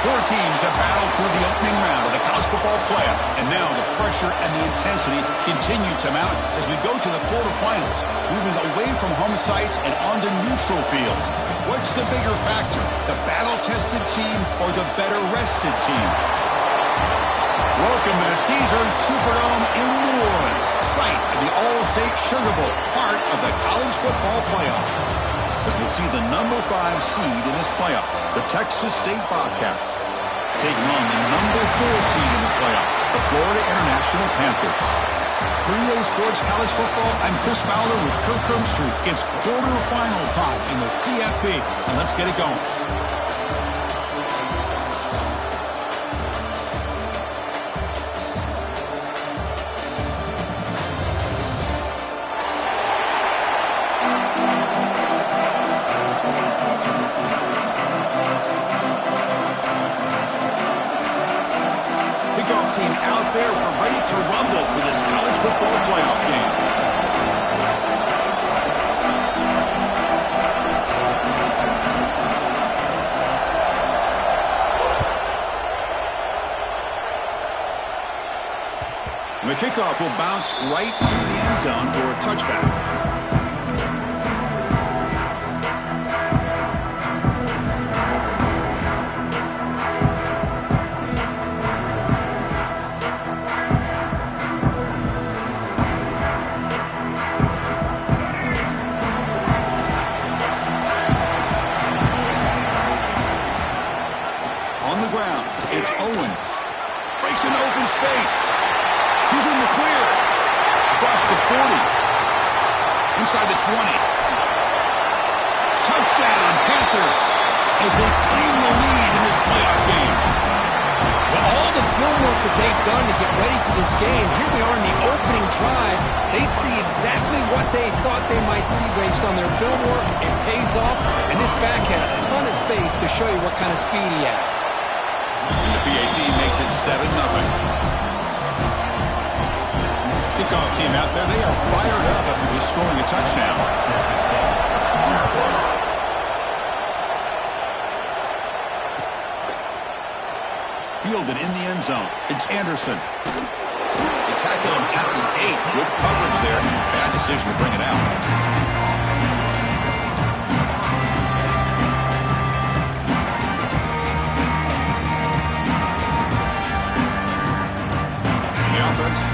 Four teams have battled through the opening round of the college football playoff, and now the pressure and the intensity continue to mount as we go to the quarterfinals, moving away from home sites and onto neutral fields. What's the bigger factor, the battle-tested team or the better-rested team? Welcome to the Caesars Superdome in New Orleans, site of the All-State Sugar Bowl, part of the college football playoff. As we see the number 5 seed in this playoff, the Texas State Bobcats, taking on the number 4 seed in the playoff, the Florida International Panthers. For EA Sports College Football, I'm Chris Fowler with Kirk Herbstreit. It's quarterfinal time in the CFP, and let's get it going. Team out there, we're ready to rumble for this college football playoff game. And the kickoff will bounce right through the end zone for a touchback. It's Owens. Breaks into open space. He's in the clear. Across the 40. Inside the 20. Touchdown, Panthers, as they claim the lead in this playoff game. Well, all the film work that they've done to get ready for this game, here we are in the opening drive. They see exactly what they thought they might see based on their film work. It pays off, and this back had a ton of space to show you what kind of speed he has. And the PAT makes it 7-0. Kickoff team out there, they are fired up after just scoring a touchdown. Fielded in the end zone. It's Anderson. They tackle him at the 8. Good coverage there. Bad decision to bring it out.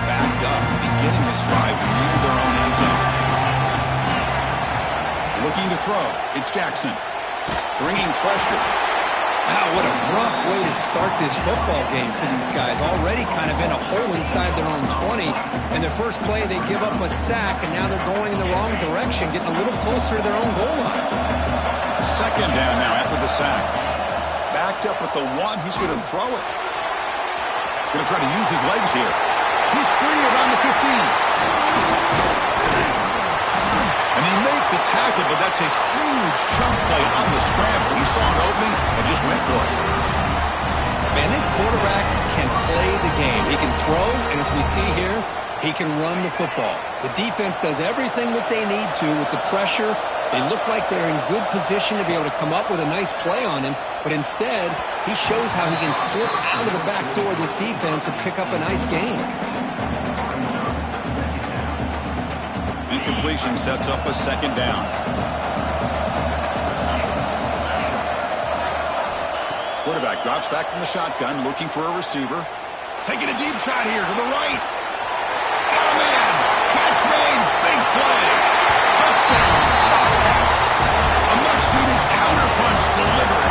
Backed up, beginning this drive near their own end zone. Looking to throw. It's Jackson. Bringing pressure. Wow, what a rough way to start this football game for these guys. Already kind of in a hole inside their own 20. And their first play, they give up a sack, and now they're going in the wrong direction, getting a little closer to their own goal line. Second down now after the sack. Backed up with the 1. He's going to throw it. Going to try to use his legs here. He's free around the 15. And they make the tackle, but that's a huge chunk play on the scramble. He saw an opening and just went for it. Man, this quarterback can play the game. He can throw, and as we see here, he can run the football. The defense does everything that they need to with the pressure. They look like they're in good position to be able to come up with a nice play on him, but instead, he shows how he can slip out of the back door of this defense and pick up a nice gain. Incompletion sets up a second down. Quarterback drops back from the shotgun, looking for a receiver. Taking a deep shot here to the right. Got a man. Catch made. Big play. Touchdown. A much-needed counterpunch delivered.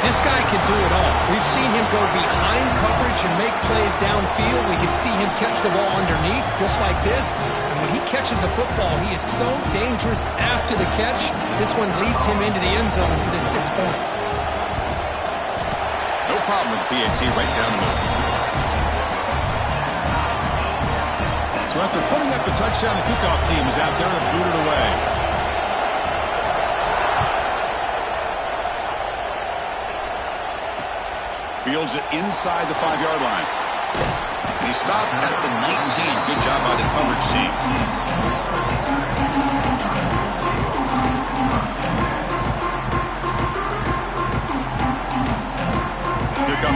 This guy can do it all. We've seen him go behind coverage and make plays downfield. We can see him catch the ball underneath, just like this. And when he catches a football, he is so dangerous after the catch. This one leads him into the end zone for the 6 points. No problem with PAT right down the middle. So after putting up the touchdown, the kickoff team is out there to boot it away. Fields it inside the 5-yard line. And he stopped at the 19. Good job by the coverage team.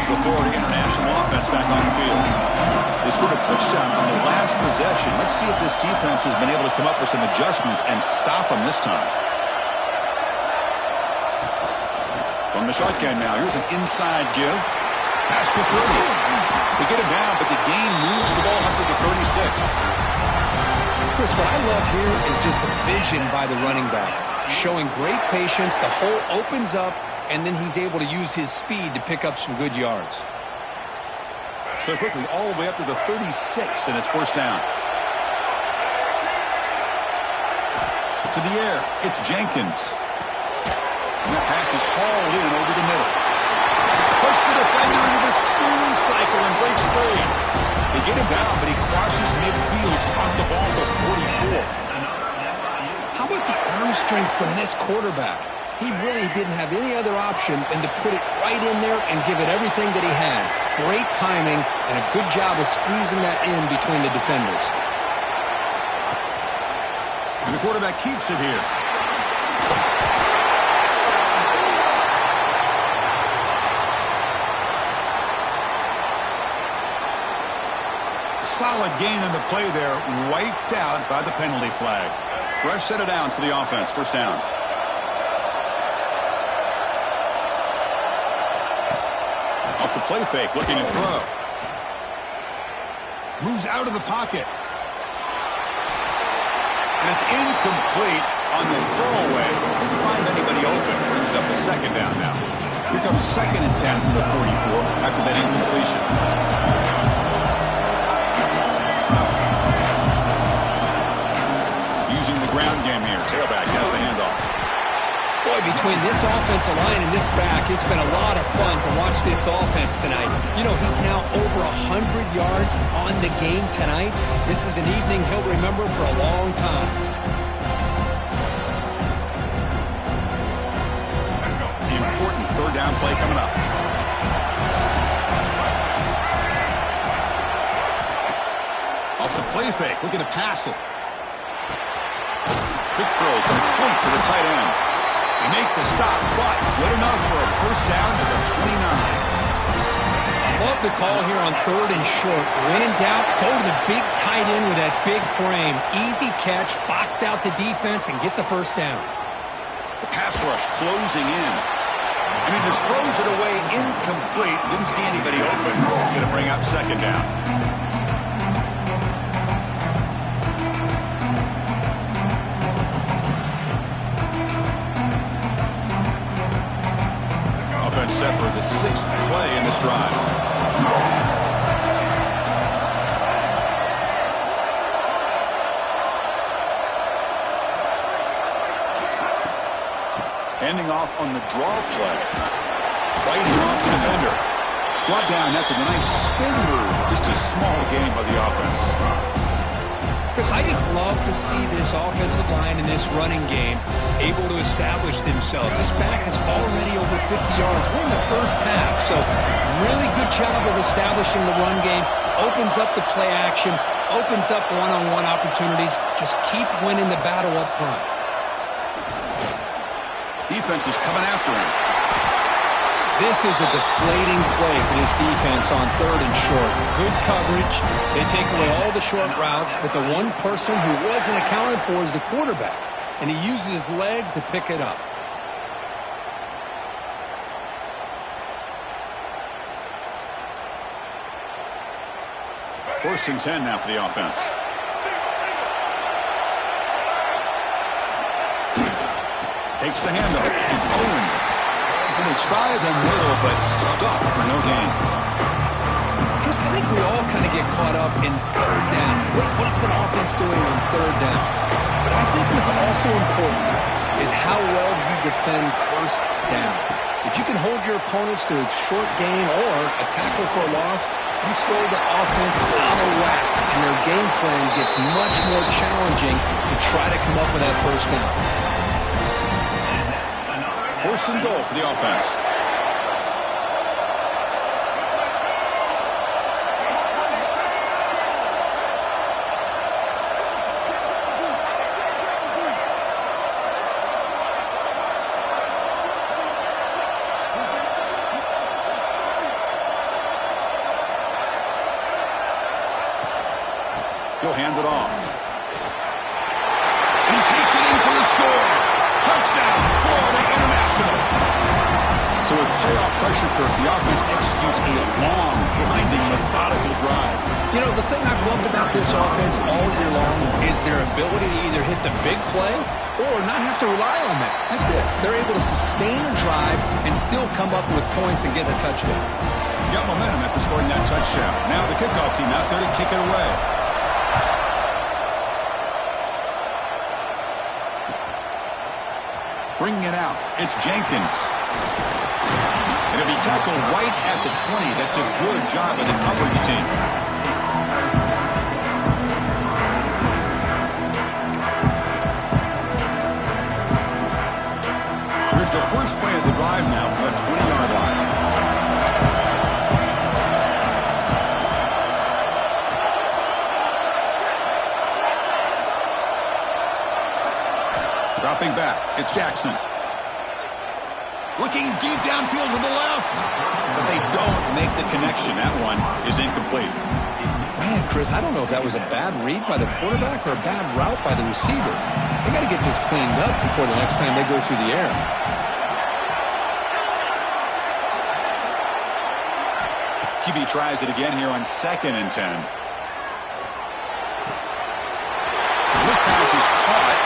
the Florida International offense back on the field. They scored a touchdown on the last possession. Let's see if this defense has been able to come up with some adjustments and stop them this time. From the shotgun now, here's an inside give. Past the 30. They get him down, but the gain moves the ball up to the 36. Chris, what I love here is just the vision by the running back. Showing great patience, the hole opens up, and then he's able to use his speed to pick up some good yards. So quickly, all the way up to the 36, and it's first down. To the air, it's Jenkins. And that pass is hauled in over the middle. Puts the defender into the spin cycle and breaks free. They get him down, but he crosses midfield, spot the ball to 44. How about the arm strength from this quarterback? He really didn't have any other option than to put it right in there and give it everything that he had. Great timing and a good job of squeezing that in between the defenders. And the quarterback keeps it here. Solid gain in the play there, wiped out by the penalty flag. Fresh set of downs for the offense, first down. Off the play fake, looking to throw. Moves out of the pocket. And it's incomplete on the throwaway. Couldn't find anybody open. Brings up a second down now. Here comes 2nd and 10 from the 44 after that incompletion. Using the ground game here. Tailback has the handoff. Boy, between this offensive line and this back, it's been a lot of fun to watch this offense tonight. You know, he's now over 100 yards on the game tonight. This is an evening he'll remember for a long time. The important third down play coming up. Off the play fake, looking to pass it. Quick throw, complete to the tight end. They make the stop, but good enough for a first down to the 29. Love the call here on 3rd and short. When in doubt, go to the big tight end with that big frame. Easy catch, box out the defense, and get the first down. The pass rush closing in. And he just throws it away incomplete. Didn't see anybody open. He's going to bring up second down. Offense set for the 6th play in this drive. Handing off on the draw play. Fighting off the defender. Brought down after the nice spin move. Just a small gain by the offense. Chris, I just love to see this offensive line and this running game able to establish themselves. This back is already over 50 yards. We're in the first half, so really good job of establishing the run game. Opens up the play action, opens up one-on-one opportunities. Just keep winning the battle up front. Defense is coming after him. This is a deflating play for this defense on 3rd and short. Good coverage. They take away all the short routes, but the one person who wasn't accounted for is the quarterback, and he uses his legs to pick it up. First and 10 now for the offense. Takes the handoff. It's Owens. And they try the middle, but stuck for no gain. Chris, I think we all kind of get caught up in 3rd down. What's an offense doing on 3rd down? But I think what's also important is how well you defend first down. If you can hold your opponents to a short gain or a tackle for a loss, you throw the offense out of whack, and their game plan gets much more challenging to try to come up with that first down. First and goal for the offense. He'll hand it off. He takes it in for the score. Touchdown, Florida International. So with playoff pressure, Kirk, the offense executes a long, blinding, methodical drive. You know, the thing I've loved about this offense all year long is their ability to either hit the big play or not have to rely on that. Like this, they're able to sustain a drive and still come up with points and get a touchdown. Got momentum after scoring that touchdown. Now the kickoff team out there to kick it away. Bringing it out, it's Jenkins. And it'll be tackled right at the 20. That's a good job of the coverage team. Here's the first play of the drive now from the 20-yard line. Dropping back, it's Jackson. Looking deep downfield to the left. But they don't make the connection. That one is incomplete. Man, Chris, I don't know if that was a bad read by the quarterback or a bad route by the receiver. They got to get this cleaned up before the next time they go through the air. QB tries it again here on 2nd and 10. This pass is caught.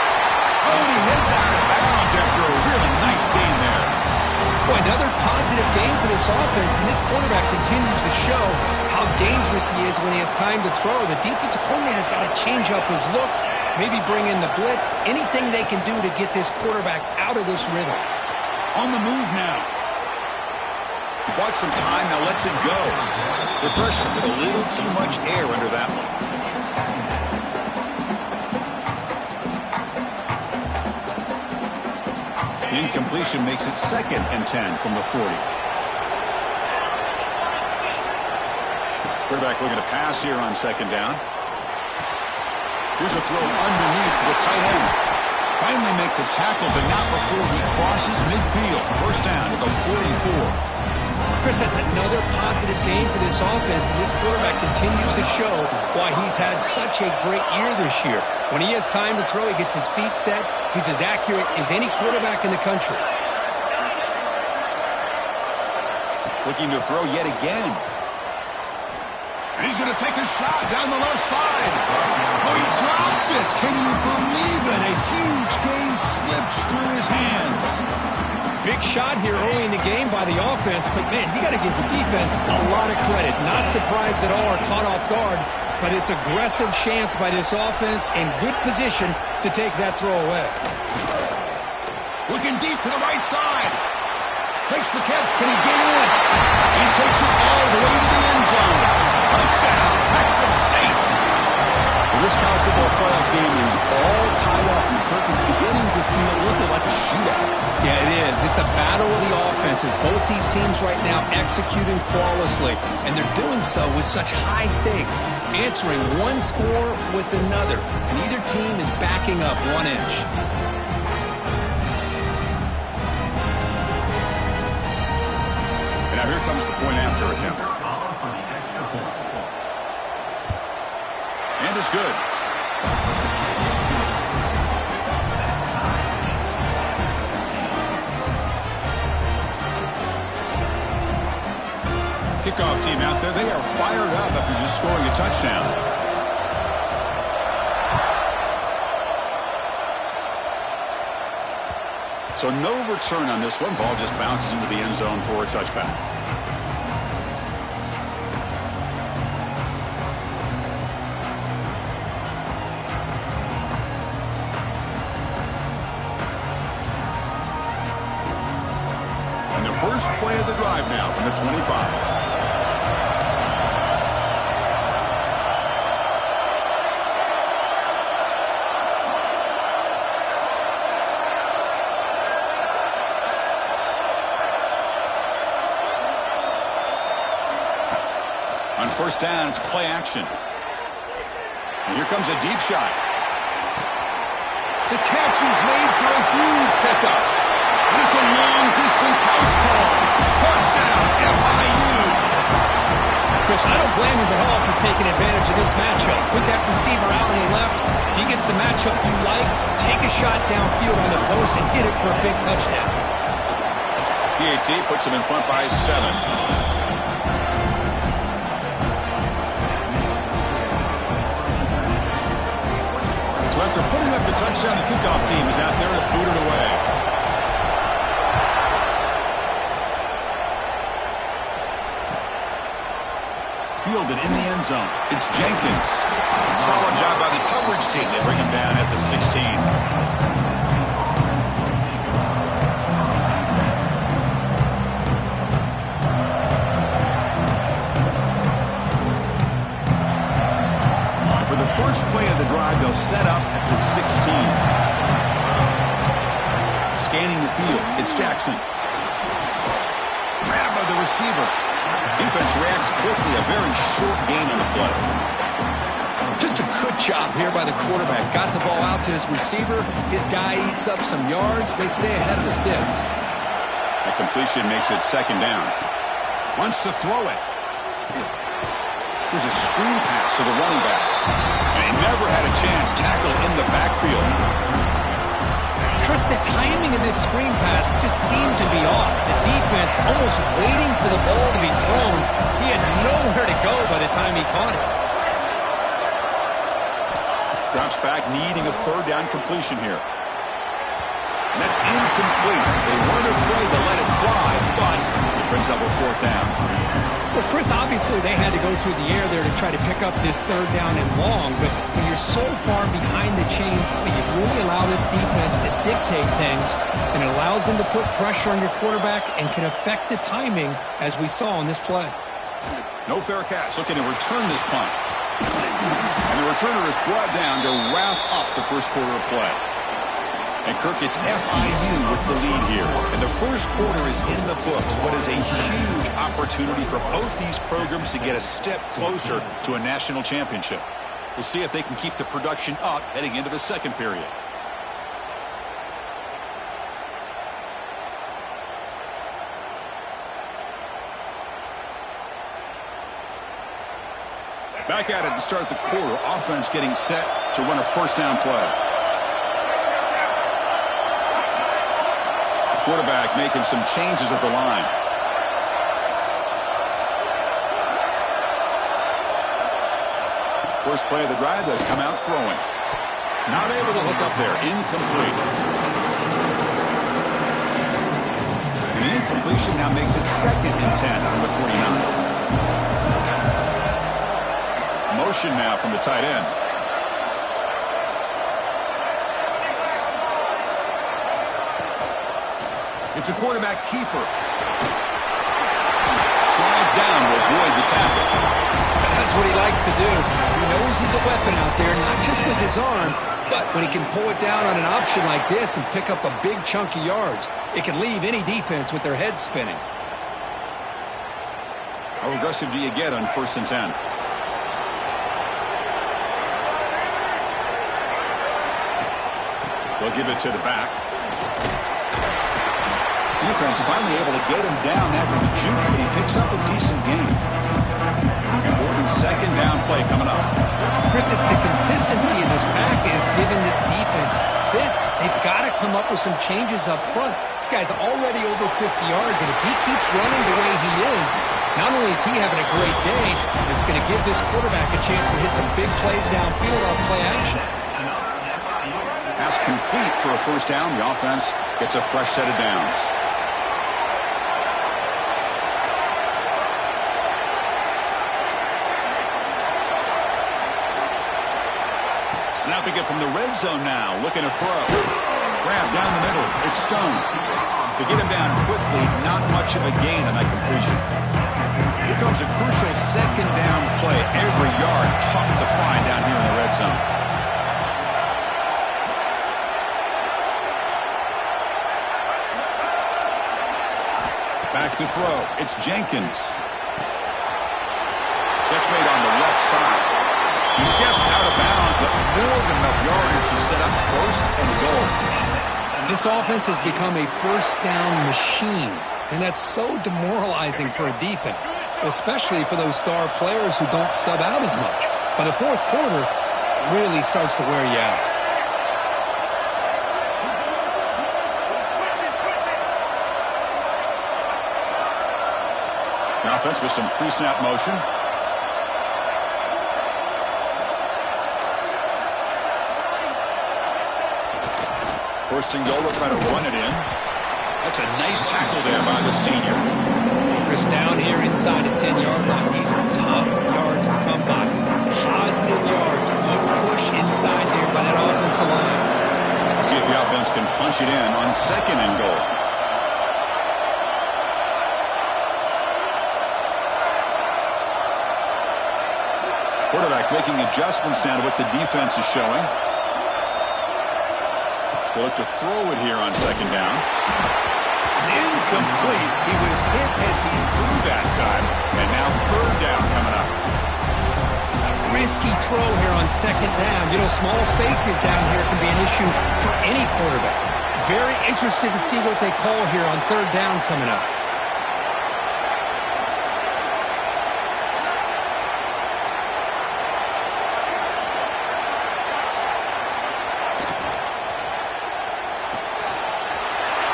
Oh, he heads out of bounds after a really nice game there. Boy, another positive game for this offense, and this quarterback continues to show how dangerous he is when he has time to throw. The defensive coordinator's got to change up his looks, maybe bring in the blitz, anything they can do to get this quarterback out of this rhythm. On the move now. He bought some time, now lets it go. The freshman with a little too much air under that one. Incompletion makes it 2nd and 10 from the 40. Quarterback looking to pass here on 2nd down. Here's a throw underneath to the tight end. Finally make the tackle, but not before he crosses midfield. First down at the 44. Chris, that's another positive game for this offense, and this quarterback continues to show why he's had such a great year this year. When he has time to throw, he gets his feet set. He's as accurate as any quarterback in the country. Looking to throw yet again. And he's going to take a shot down the left side. Oh, he dropped it. Can you believe it? A huge gain slips through his hands. Big shot here early in the game by the offense, but, man, you got to give the defense a lot of credit. Not surprised at all or caught off guard, but it's aggressive chance by this offense and good position to take that throw away. Looking deep to the right side. Makes the catch. Can he get in? He takes it all the way to the end zone. Touchdown, Texas State. Well, this college football playoff game is all tied up, and Kirk is beginning to feel a little bit like a shootout. Yeah, it is. It's a battle of the offenses. Both these teams right now executing flawlessly, and they're doing so with such high stakes, answering one score with another. Neither team is backing up 1 inch. And now here comes the point after attempt. And it's good. Kickoff team out there, they are fired up after just scoring a touchdown. So no return on this one. Ball just bounces into the end zone for a touchback. And the first play of the drive now from the 25. On first down, it's play action. And here comes a deep shot. The catch is made for a huge pickup. And it's a long-distance house call. Touchdown, FIU. Chris, I don't blame him at all for taking advantage of this matchup. Put that receiver out on the left. If he gets the matchup you like, take a shot downfield on the post and hit it for a big touchdown. PAT puts him in front by 7. So after putting up the touchdown, the kickoff team is out there to boot it away. Fielded in the end zone. It's Jenkins. Solid job by the coverage team. They bring him down at the 16. First play of the drive, they'll set up at the 16. Scanning the field, it's Jackson. Grab by the receiver. Defense reacts quickly, a very short gain on the play. Just a good job here by the quarterback. Got the ball out to his receiver. His guy eats up some yards. They stay ahead of the sticks. That completion makes it second down. Wants to throw it. Here's a screen pass to the running back. And he never had a chance. Tackle in the backfield. Chris, the timing of this screen pass just seemed to be off. The defense almost waiting for the ball to be thrown. He had nowhere to go by the time he caught it. Drops back, needing a third down completion here. And that's incomplete. They weren't afraid to let it fly, but it brings up a fourth down. Well, Chris, obviously they had to go through the air there to try to pick up this third down and long, but when you're so far behind the chains, you really allow this defense to dictate things, and it allows them to put pressure on your quarterback and can affect the timing, as we saw in this play. No fair catch. Looking to return this punt. And the returner is brought down to wrap up the first quarter of play. And Kirk, it's FIU with the lead here. And the first quarter is in the books. What is a huge opportunity for both these programs to get a step closer to a national championship. We'll see if they can keep the production up heading into the second period. Back at it to start the quarter. Offense getting set to run a first down play. Quarterback making some changes at the line. First play of the drive, they'll come out throwing. Not able to hook up there. Incomplete. And the incompletion now makes it 2nd and 10 from the 49. Motion now from the tight end. It's a quarterback keeper. Slides down to avoid the tackle. That's what he likes to do. He knows he's a weapon out there, not just with his arm, but when he can pull it down on an option like this and pick up a big chunk of yards, it can leave any defense with their head spinning. How aggressive do you get on 1st and 10? They'll give it to the back. Defense finally able to get him down after the juke, but he picks up a decent gain. Important second down play coming up. Chris, it's the consistency of this pack is giving this defense fits. They've got to come up with some changes up front. This guy's already over 50 yards, and if he keeps running the way he is, not only is he having a great day, it's going to give this quarterback a chance to hit some big plays downfield off play action. Pass complete for a first down. The offense gets a fresh set of downs. Snapping it from the red zone now. Looking to throw. Grab down the middle. It's Stone. To get him down quickly, not much of a gain on that completion. Here comes a crucial second down play. Every yard tough to find down here in the red zone. Back to throw. It's Jenkins. Catch made on the left side. He steps out of bounds, but more than enough yardage to set up 1st and goal. This offense has become a first down machine, and that's so demoralizing for a defense. especially for those star players who don't sub out as much. By the fourth quarter, it really starts to wear you out. The offense with some pre-snap motion. First and goal, they'll try to run it in. That's a nice tackle there by the senior. Chris, down here inside the 10-yard line. These are tough yards to come by. Positive yards. Good push inside there by that offensive line. Let's see if the offense can punch it in on second and goal. Quarterback making adjustments down to what the defense is showing. They'll look to throw it here on second down. It's incomplete. He was hit as he threw that time. And now third down coming up. A risky throw here on second down. You know, small spaces down here can be an issue for any quarterback. Very interested to see what they call here on third down coming up.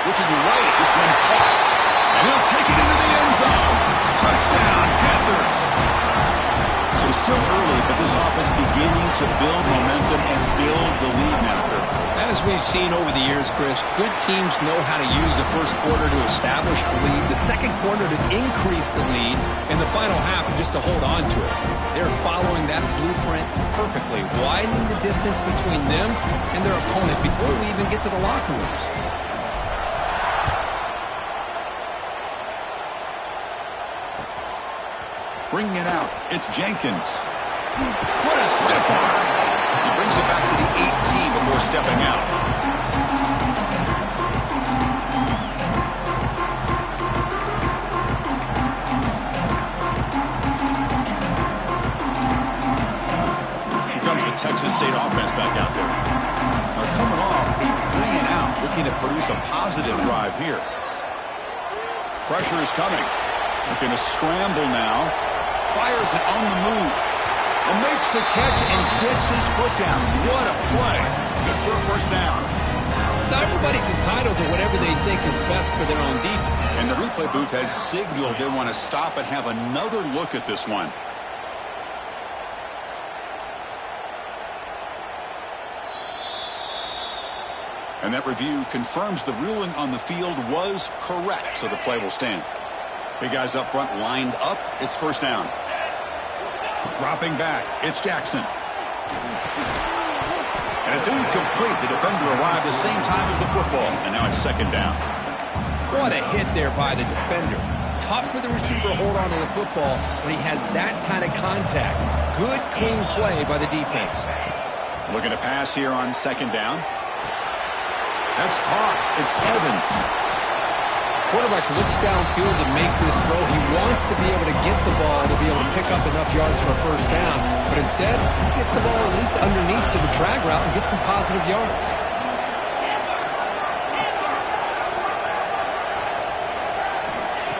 Looking right, this one caught. And he'll take it into the end zone. Touchdown, Panthers. So it's still early, but this offense beginning to build momentum and build the lead now. As we've seen over the years, Chris, good teams know how to use the first quarter to establish the lead, the second quarter to increase the lead, and the final half just to hold on to it. They're following that blueprint perfectly, widening the distance between them and their opponent before we even get to the locker rooms. Bringing it out, it's Jenkins. What a stiff arm. He brings it back to the 18 before stepping out. Here comes the Texas State offense back out there. Now coming off a 3-and-out, looking to produce a positive drive here. Pressure is coming. Looking to scramble now. Fires it on the move. And makes the catch and gets his foot down. What a play. Good for a first down. Now everybody's entitled to whatever they think is best for their own defense. And the replay booth has signaled they want to stop and have another look at this one. And that review confirms the ruling on the field was correct, so the play will stand. Big guys up front lined up. It's first down. Dropping back. It's Jackson. And it's incomplete. The defender arrived the same time as the football. And now it's second down. What a hit there by the defender. Tough for the receiver to hold on to the football when he has that kind of contact. Good, clean play by the defense. Looking to pass here on second down. That's caught. It's Evans. Quarterback looks downfield to make this throw. He wants to be able to get the ball to be able to pick up enough yards for a first down. But instead, he gets the ball at least underneath to the drag route and gets some positive yards.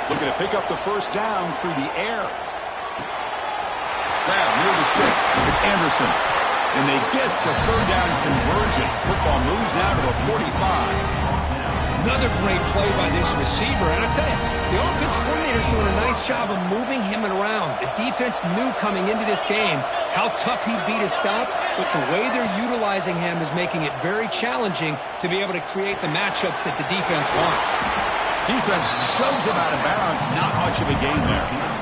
Looking to pick up the first down through the air. Grab near the sticks. It's Anderson. And they get the third down conversion. Football moves now to the 45. Another great play by this receiver. And I tell you, the offensive coordinator's doing a nice job of moving him around. The defense knew coming into this game how tough he'd be to stop, but the way they're utilizing him is making it very challenging to be able to create the matchups that the defense wants. Defense shoves him out of bounds. Not much of a gain there.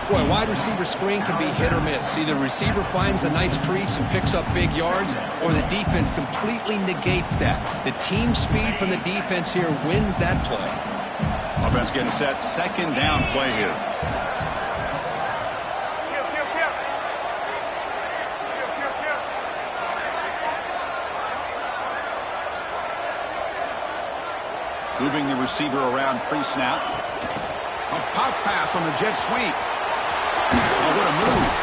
Boy, wide receiver screen can be hit or miss. Either the receiver finds a nice crease and picks up big yards, or the defense completely negates that. The team speed from the defense here wins that play. Offense getting set. Second down play here. Moving the receiver around pre-snap. A pop pass on the jet sweep. Oh, what a move.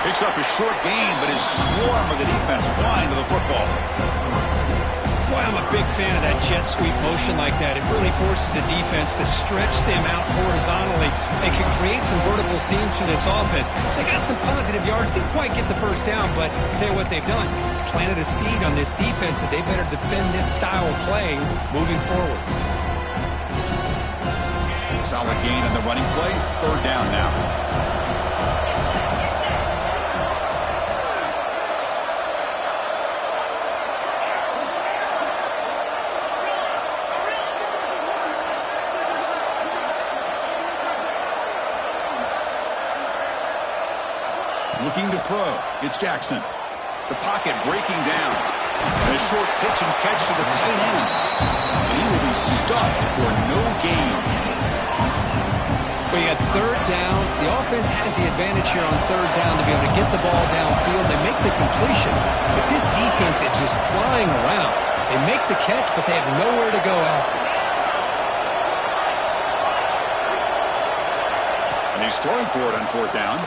Picks up a short gain, but his swarm of the defense flying to the football. Boy, I'm a big fan of that jet sweep motion like that. It really forces the defense to stretch them out horizontally and can create some vertical seams for this offense. They got some positive yards. Didn't quite get the first down, but I'll tell you what they've done. Planted a seed on this defense that they better defend this style of play moving forward. Solid gain on the running play. Third down now. Looking to throw. It's Jackson. The pocket breaking down. And a short pitch and catch to the tight end. And he will be stuffed for no gain. Well, you got third down. The offense has the advantage here on third down to be able to get the ball downfield. They make the completion, but this defense is just flying around. They make the catch, but they have nowhere to go after. And he's throwing for it on fourth down.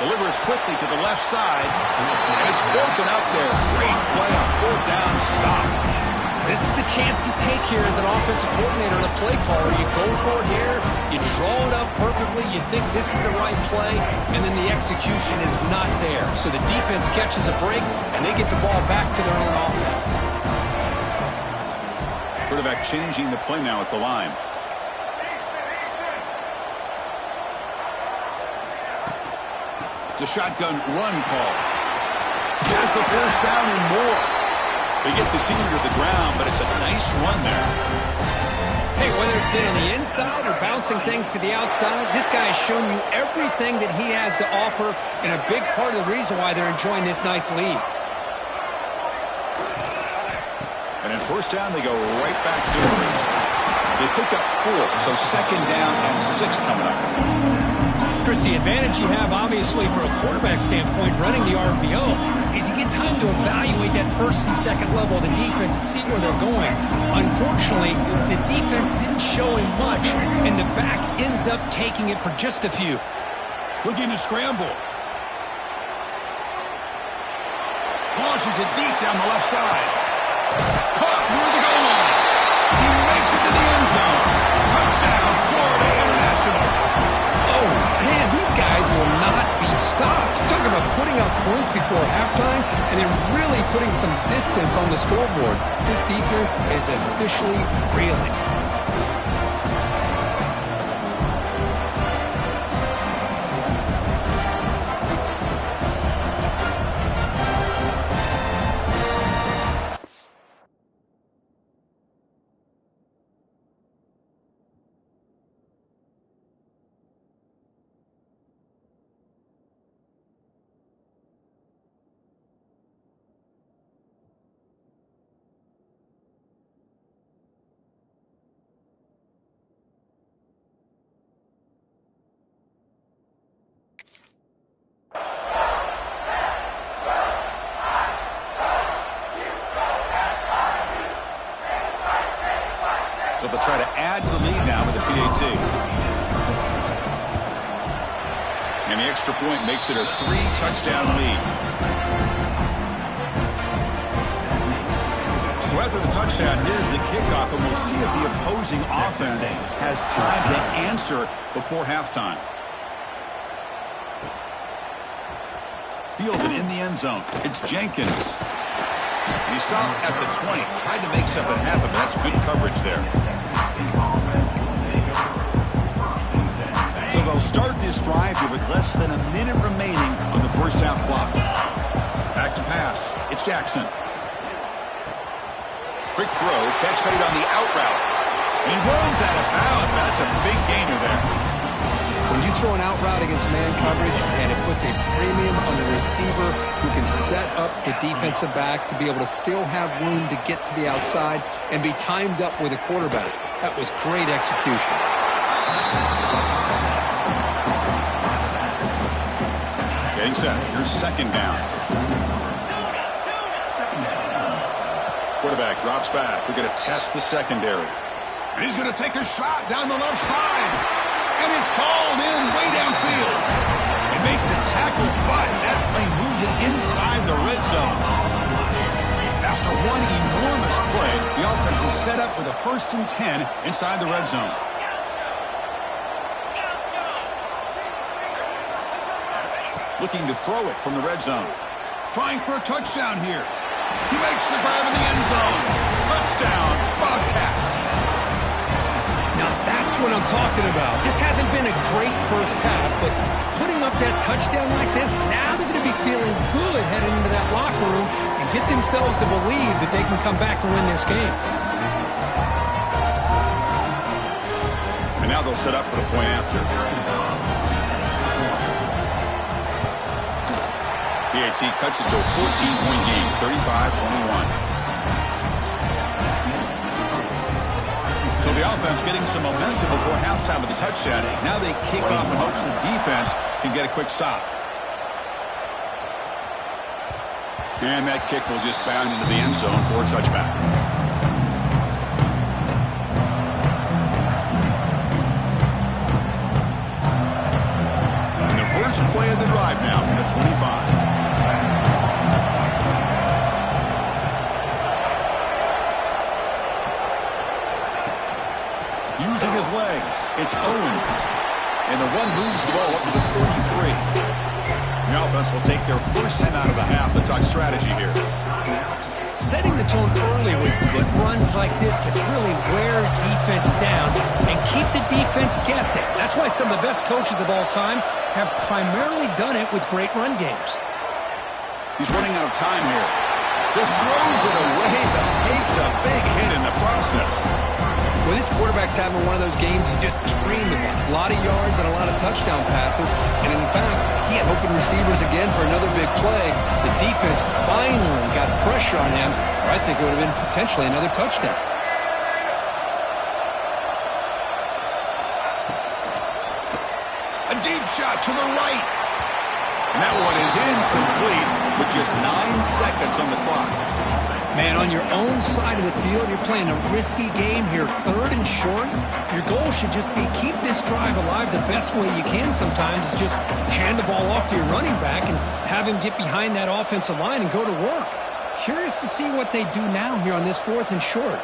Delivers quickly to the left side, and it's broken up there. Great play on fourth down stop. This is the chance you take here as an offensive coordinator and a play caller. You go for it here, you draw it up perfectly, you think this is the right play, and then the execution is not there. So the defense catches a break, and they get the ball back to their own offense. Quarterback changing the play now at the line. It's a shotgun run call. He has the first down and more. They get the senior to the ground, but it's a nice run there. Hey, whether it's been on the inside or bouncing things to the outside, this guy has shown you everything that he has to offer, and a big part of the reason why they're enjoying this nice lead. And in first down, they go right back to it. They pick up 4, so second down and 6 coming up. Chris, the advantage you have, obviously, from a quarterback standpoint, running the RPO, is you get time to evaluate that first and second level of the defense and see where they're going. Unfortunately, the defense didn't show him much, and the back ends up taking it for just a few. Looking to scramble. Launches it deep down the left side. Caught near the goal line. He makes it to the end zone. Touchdown, Florida International. Oh, man, these guys will not be stopped. Talk about putting up points before halftime and then really putting some distance on the scoreboard. This defense is officially reeling. So they'll try to add to the lead now with the PAT. And the extra point makes it a 3-touchdown lead. So after the touchdown, here's the kickoff, and we'll see if the opposing offense has time to answer before halftime. Fielded in the end zone. It's Jenkins. He stopped at the 20. Tried to make something happen, but that's good coverage there. So they'll start this drive here with less than a minute remaining on the first half clock. Back to pass. It's Jackson. Quick throw. Catch made on the out route. And he runs out of bounds. That's a big gainer there. When you throw an out route against man coverage, and it puts a premium on the receiver who can set up the defensive back to be able to still have room to get to the outside and be timed up with a quarterback. That was great execution. Getting set. Here's second down. Quarterback drops back. We're going to test the secondary. And he's going to take a shot down the left side. And it's called in way downfield. They make the tackle, but that play moves it inside the red zone. After one enormous play, set up with a 1st and 10 inside the red zone. Looking to throw it from the red zone. Trying for a touchdown here. He makes the grab in the end zone. Touchdown, Bobcats. Now that's what I'm talking about. This hasn't been a great first half, but putting up that touchdown like this, now they're going to be feeling good heading into that locker room and get themselves to believe that they can come back and win this game. And now they'll set up for the point after. PAT cuts it to a 14-point game, 35-21. So the offense getting some momentum before halftime with the touchdown. Now they kick off in hopes the defense can get a quick stop. And that kick will just bound into the end zone for a touchback. And the first play of the drive now from the 25. Using his legs, it's Owens. And the one moves the ball up to the 33. The offense will take their first time out of the half. The talk strategy here. Setting the tone early with good runs like this can really wear defense down and keep the defense guessing. That's why some of the best coaches of all time have primarily done it with great run games. He's running out of time here. Just throws it away, but takes a big hit in the process. Well, this quarterback's having one of those games you just dreamed about. A lot of yards and a lot of touchdown passes. And in fact, he had open receivers again for another big play. The defense finally got pressure on him. Or I think it would have been potentially another touchdown. A deep shot to the right. And that one is incomplete with just 9 seconds on the clock. Man, on your own side of the field, you're playing a risky game here, 3rd and short. Your goal should just be keep this drive alive the best way you can sometimes is just hand the ball off to your running back and have him get behind that offensive line and go to work. Curious to see what they do now here on this 4th and short.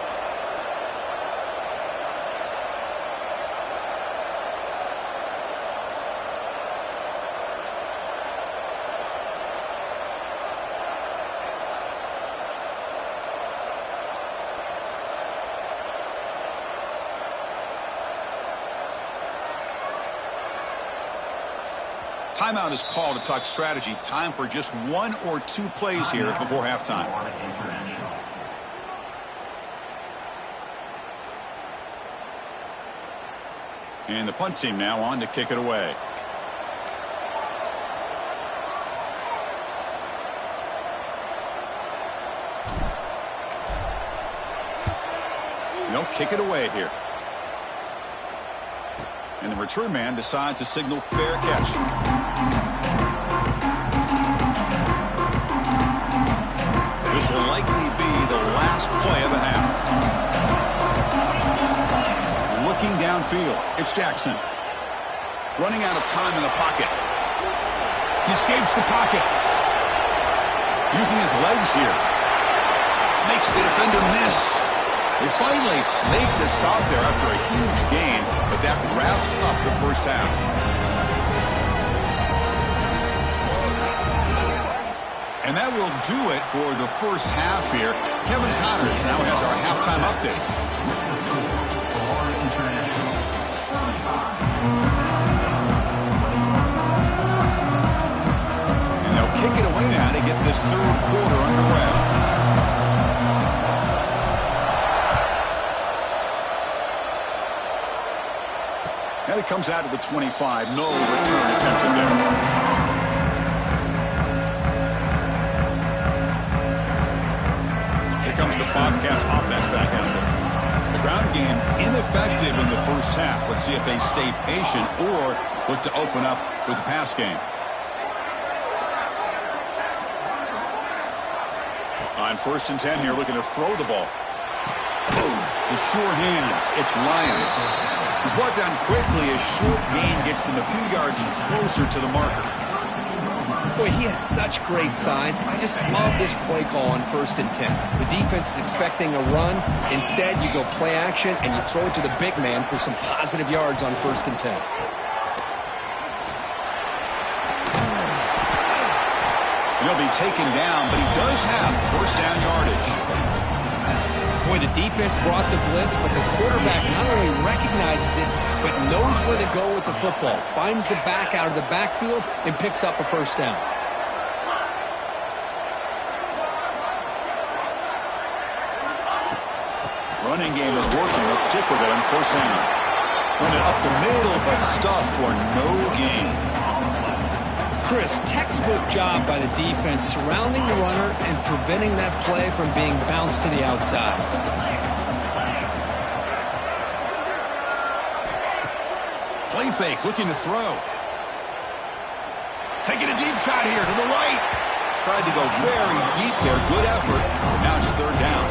Timeout is called to talk strategy. Time for just 1 or 2 plays here before halftime. And the punt team now on to kick it away. They'll kick it away here. And the return man decides to signal fair catch. This will likely be the last play of the half. Looking downfield, it's Jackson. Running out of time in the pocket. He escapes the pocket. Using his legs here. Makes the defender miss. They finally make the stop there after a huge gain, but that wraps up the first half. And that will do it for the first half here. Kevin Connors now has our halftime update. And they'll kick it away now to get this 3rd quarter underway. And it comes out of the 25. No return attempted there. Here comes the Bobcats offense back out there. The ground game ineffective in the first half. Let's see if they stay patient or look to open up with the pass game. On 1st and 10 here, looking to throw the ball. Boom. The sure hands. It's Lyons. He's brought down quickly as short gain gets them a few yards closer to the marker. Boy, he has such great size. I just love this play call on 1st and 10. The defense is expecting a run. Instead, you go play action, and you throw it to the big man for some positive yards on 1st and 10. He'll be taken down, but he does have first down yardage. Boy, the defense brought the blitz, but the quarterback not only recognizes it, but knows where to go with the football. Finds the back out of the backfield and picks up a first down. Running game is working. They'll stick with it on first down. Run it up the middle, but stuffed for no gain. Chris, textbook job by the defense surrounding the runner and preventing that play from being bounced to the outside. Play fake, looking to throw. Taking a deep shot here to the right. Tried to go very deep there. Good effort. Now it's 3rd down.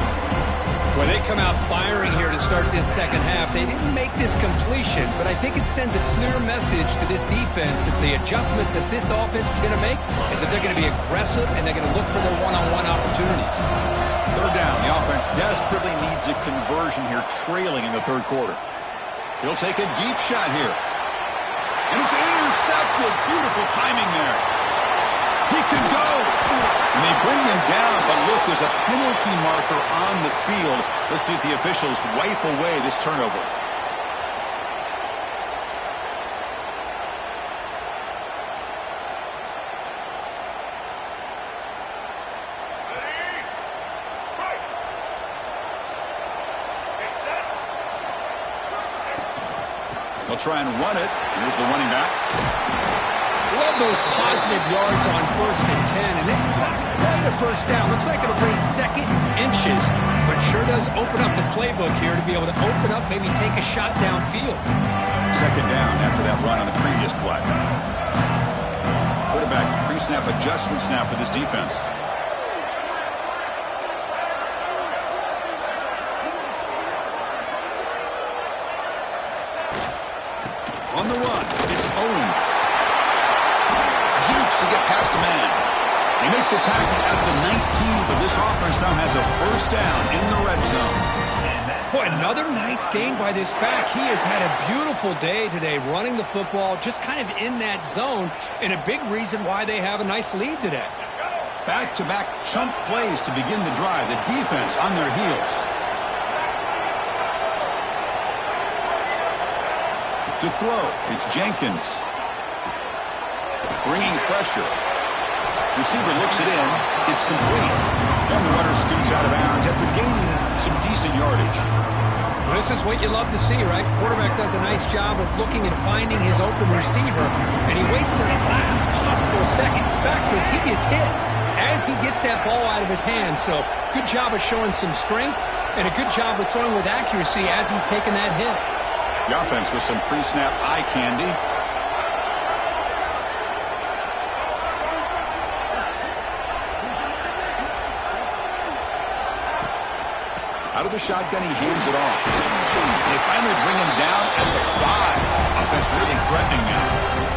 Well, they come out firing here to start this second half. They didn't make this completion, but I think it sends a clear message to this defense that the adjustments that this offense is going to make is that they're going to be aggressive and they're going to look for their one-on-one opportunities. 3rd down. The offense desperately needs a conversion here, trailing in the 3rd quarter. He'll take a deep shot here. And it's intercepted. Beautiful timing there. He could go. And they bring him down, but look, there's a penalty marker on the field. Let's see if the officials wipe away this turnover. They'll try and run it. Here's the running back. Love those positive yards on 1st and 10, and it's not quite a first down. Looks like it'll bring second inches, but sure does open up the playbook here to be able to open up, maybe take a shot downfield. 2nd down after that run on the previous play. Quarterback pre-snap adjustment snap for this defense. On the run, it's Owens. To get past a man. They make the tackle at the 19, but this offense now has a first down in the red zone. Boy, another nice game by this back. He has had a beautiful day today running the football, just kind of in that zone, and a big reason why they have a nice lead today. Back-to-back chunk plays to begin the drive. The defense on their heels. To throw, it's Jenkins. Bringing pressure. Receiver looks it in. It's complete. And the runner scoots out of bounds after gaining some decent yardage. This is what you love to see, right? Quarterback does a nice job of looking and finding his open receiver, and he waits to the last possible second. In fact, because he gets hit as he gets that ball out of his hands. So good job of showing some strength and a good job of throwing with accuracy as he's taking that hit. The offense with some pre-snap eye candy. Out of the shotgun, he hands it off. They finally bring him down at the 5. Offense really threatening now.